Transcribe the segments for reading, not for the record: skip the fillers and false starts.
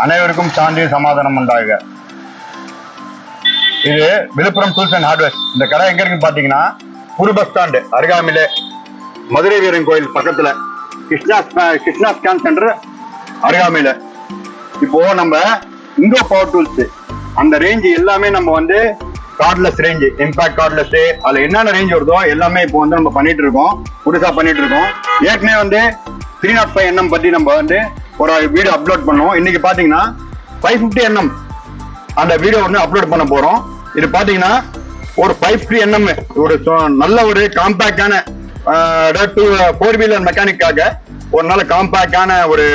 அனைவருக்கும் சாந்தி சமாதானம் உண்டாகுக. இது விழுப்புரம் டூல்ஸ் அண்ட் ஹார்ட்வேர்ஸ். இந்த கடை எங்க இருக்குன்னு பாத்தீங்கன்னா புது பஸ் ஸ்டாண்டு அருகாமையிலே, மதுரை வீரன் கோயில் பக்கத்துல, கிருஷ்ணா ஸ்கேன் சென்டர் அருகாமையில. இப்போ நம்ம இந்தோ பவர் டூல்ஸ் அந்த ரேஞ்ச் எல்லாமே நம்ம வந்து கார்ட்லெஸ் ரேஞ்ச், இம்பாக்ட் கார்ட்லெஸ், அதுல என்னென்ன ரேஞ்ச் வருதோ எல்லாமே இப்போ வந்து நம்ம பண்ணிட்டு இருக்கோம், புதுசா பண்ணிட்டு இருக்கோம். ஏற்கனவே வந்து 305 NM பத்தி நம்ம வந்து ஒரு வீடியோ அப்லோட் பண்ணோம். இன்னைக்கு பாத்தீங்கன்னா 550 NM அந்த வீடியோ ஒன்று அப்லோட் பண்ண போறோம். இது பாத்தீங்கன்னா ஒரு 550 NM ஒரு நல்ல ஒரு காம்பேக்டான 4 வீலர் மெக்கானிக்காக ஒரு நல்ல காம்பேக்டான ஒரு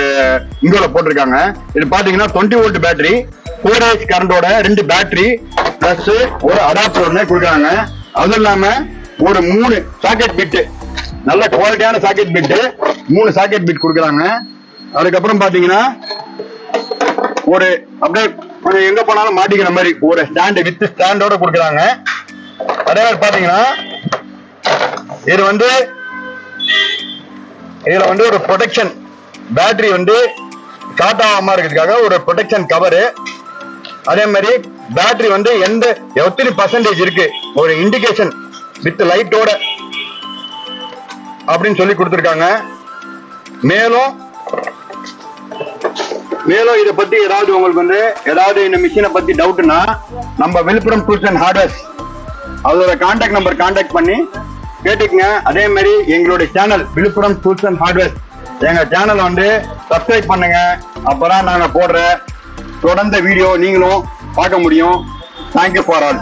இங்கோல போட்டிருக்காங்க. இது பாத்தீங்கன்னா 20 volt battery, 4H கரண்டோட 2 battery plus ஒரு அடாப்டர் ஒன்று கொடுக்குறாங்க. அதுவும் இல்லாம ஒரு 3 சாக்கெட் பிட், நல்ல குவாலிட்டியான சாக்கெட் பிட், 3 சாக்கெட் பிட் கொடுக்குறாங்க. அதுக்கப்புறம் பாத்தீங்கன்னா ஒரு அப்படியே எங்க போனாலும் மாட்டிக்கிற மாதிரி ஒரு ஸ்டாண்ட் வித் ஸ்டாண்டோட கொடுக்குறாங்க. அதே மாதிரி பாத்தீங்கன்னா இதுல வந்து ஒரு ப்ரொடெக்ஷன் பேட்டரி வந்து ஷார்ட் ஆகாம இருக்கிறதுக்காக ஒரு ப்ரொடெக்ஷன் கவரு. அதே மாதிரி பேட்டரி வந்து எத்தனை பர்சன்டேஜ் இருக்கு ஒரு இண்டிகேஷன் வித் லைட்டோட அப்படின்னு சொல்லி கொடுத்துருக்காங்க. மேலும் இதை பத்தி ஏதாவது உங்களுக்கு வந்து ஏதாவது இந்த மிஷினை பத்தி டவுட்னா நம்ம விழுப்புரம் டூல்ஸ் அண்ட் ஹார்ட்வேர்ஸ் அதோட கான்டாக்ட் நம்பர் கான்டாக்ட் பண்ணி கேட்டுக்கங்க. அதே மாதிரி எங்களுடைய channel Villupuram tools and hardwares, எங்க சேனல் வந்து சப்ஸ்கிரைப் பண்ணுங்க. அப்பதான் நாங்க போடுற தொடர்ந்த வீடியோ நீங்களும் பார்க்க முடியும். Thank you for all.